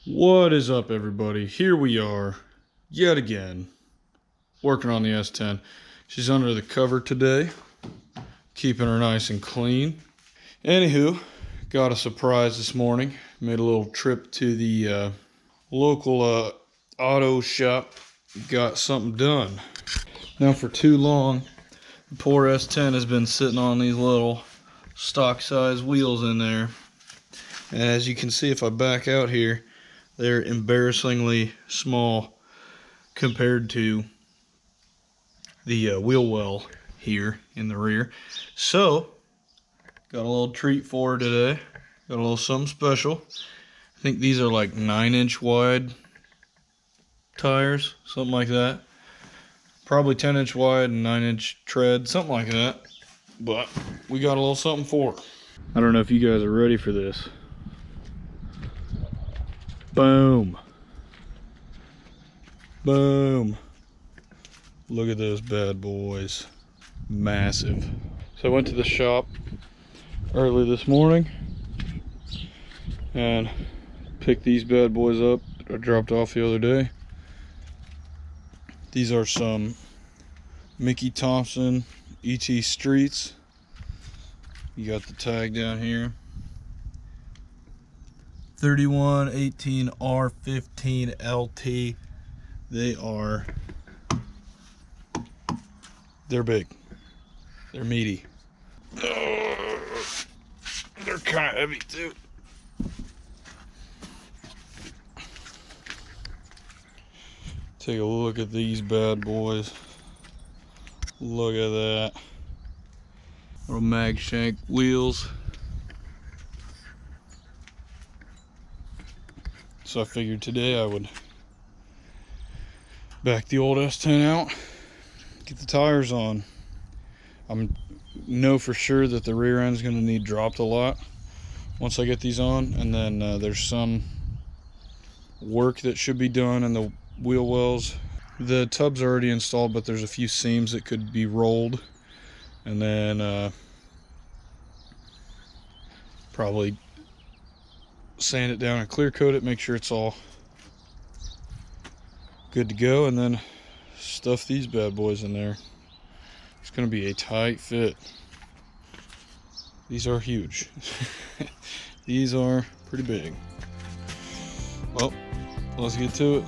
What is up, everybody? Here we are yet again working on the S10. She's under the cover today, keeping her nice and clean. Anywho, got a surprise this morning. Made a little trip to the local auto shop. Got something done. Now, for too long, the poor S10 has been sitting on these little stock size wheels in there. And as you can see, if I back out here, they're embarrassingly small compared to the wheel well here in the rear. So, got a little treat for her today. Got a little something special. I think these are like 9-inch wide tires, something like that. Probably 10-inch wide and 9-inch tread, something like that. But we got a little something for her. I don't know if you guys are ready for this. Boom. Boom. Look at those bad boys. Massive. So I went to the shop early this morning and picked these bad boys up that I dropped off the other day. These are some Mickey Thompson ET Streets. You got the tag down here. 3118 R15 LT. They're big. They're meaty. They're kind of heavy too. Take a look at these bad boys. Look at that. Little mag shank wheels. So I figured today I would back the old S10 out, get the tires on. I know for sure that the rear end's going to need dropped a lot once I get these on, and then there's some work that should be done in the wheel wells. The tub's are already installed, but there's a few seams that could be rolled, and then probably sand it down and clear coat it, make sure it's all good to go, and then stuff these bad boys in there. It's going to be a tight fit. These are huge. These are pretty big. Well, let's get to it.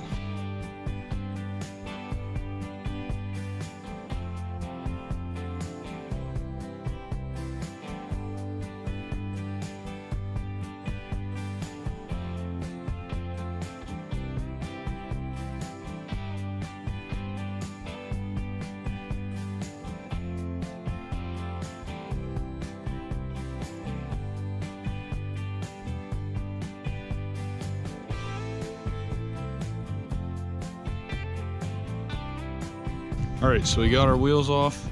Alright, so we got our wheels off,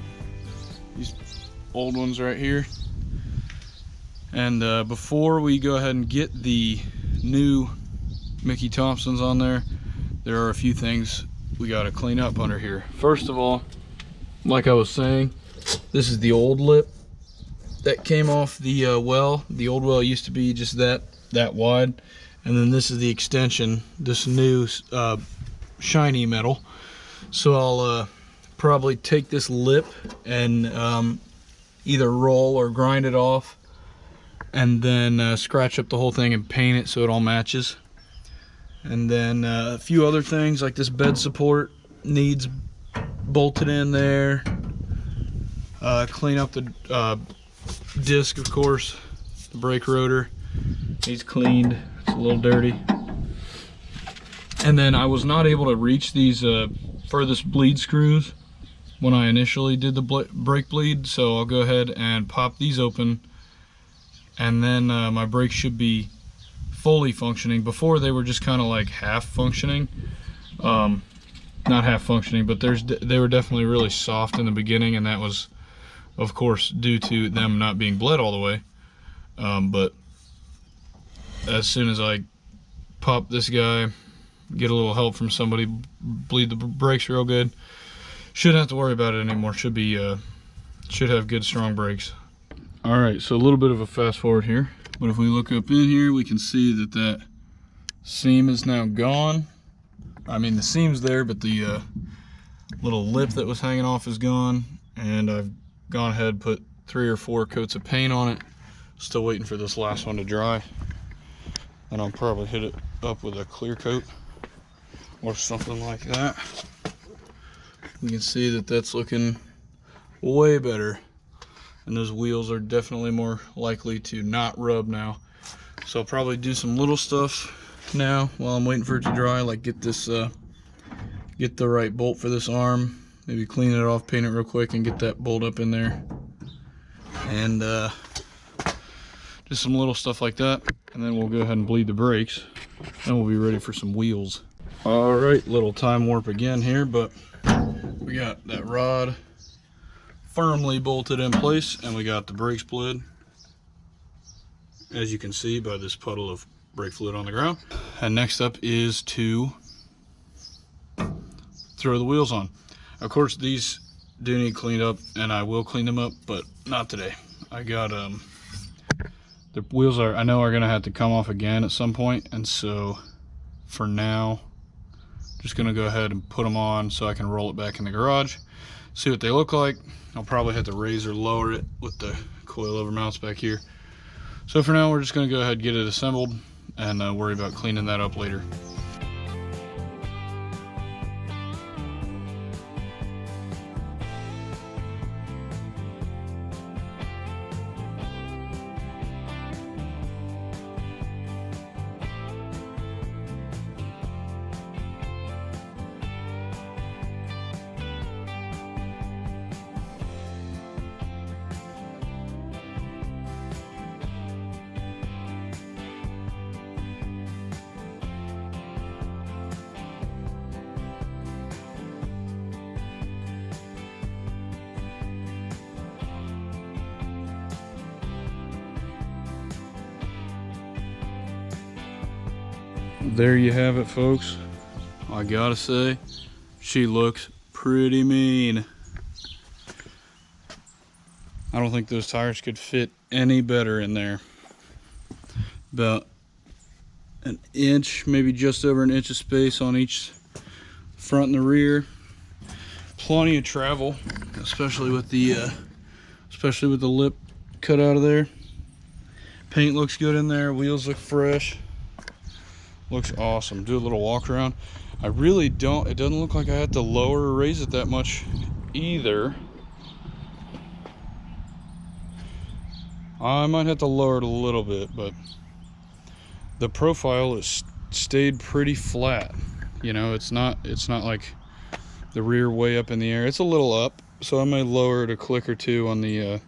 these old ones right here, and before we go ahead and get the new Mickey Thompsons on there, there are a few things we got to clean up under here. First of all, like I was saying, this is the old lip that came off the well. The old well used to be just that wide, and then this is the extension, this new shiny metal. So I'll probably take this lip and either roll or grind it off, and then scratch up the whole thing and paint it so it all matches. And then a few other things like this bed support needs bolted in there. Clean up the disc, of course. The brake rotor needs cleaned. It's a little dirty. And then I was not able to reach these furthest bleed screws when I initially did the brake bleed, so I'll go ahead and pop these open, and then my brakes should be fully functioning. Before they were just kind of like half functioning, not half functioning, but they were definitely really soft in the beginning, and that was of course due to them not being bled all the way. But as soon as I pop this guy, get a little help from somebody, bleed the brakes real good, shouldn't have to worry about it anymore. Should have good strong brakes. All right, so a little bit of a fast forward here, but if we look up in here, we can see that Seam is now gone. I mean, the seam's there, but the little lip that was hanging off is gone. And I've gone ahead and put 3 or 4 coats of paint on it. Still waiting for this last one to dry. And I'll probably hit it up with a clear coat or something like that. You can see that that's looking way better. And those wheels are definitely more likely to not rub now. So I'll probably do some little stuff now while I'm waiting for it to dry, like get this get the right bolt for this arm, maybe clean it off, paint it real quick, and get that bolt up in there, and just some little stuff like that. And then we'll go ahead and bleed the brakes, and we'll be ready for some wheels. All right, little time warp again here, but we got that rod firmly bolted in place, and we got the brakes bled, as you can see by this puddle of brake fluid on the ground. And next up is to throw the wheels on. Of course, these do need cleaned up, and I will clean them up, but not today. I got the wheels I know are gonna have to come off again at some point, and so for now, just gonna go ahead and put them on so I can roll it back in the garage, see what they look like. I'll probably have to raise or lower it with the coilover mounts back here. So for now, we're just gonna go ahead and get it assembled and worry about cleaning that up later. There you have it, folks. I gotta say, she looks pretty mean. I don't think those tires could fit any better in there. About an inch, maybe just over an inch of space on each front and the rear. Plenty of travel, especially with the lip cut out of there. Paint looks good in there. Wheels look fresh. Looks awesome. Do a little walk around. I really don't, it doesn't look like I had to lower or raise it that much either. I might have to lower it a little bit, but the profile is stayed pretty flat. You know, it's not like the rear way up in the air. It's a little up, so I may lower it a click or two on the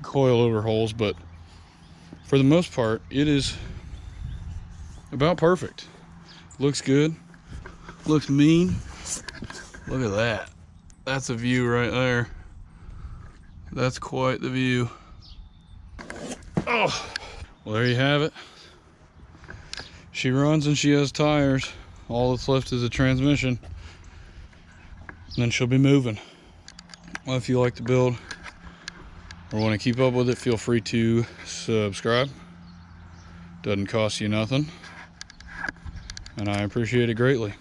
coilover holes, but for the most part, it is about perfect. Looks good. Looks mean. Look at that. That's a view right there. That's quite the view. Oh, well, there you have it. She runs and she has tires. All that's left is a transmission. And then she'll be moving. Well, if you like the build or want to keep up with it, feel free to subscribe. Doesn't cost you nothing, and I appreciate it greatly.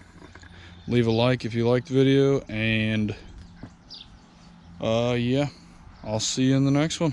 Leave a like if you liked the video, and yeah, I'll see you in the next one.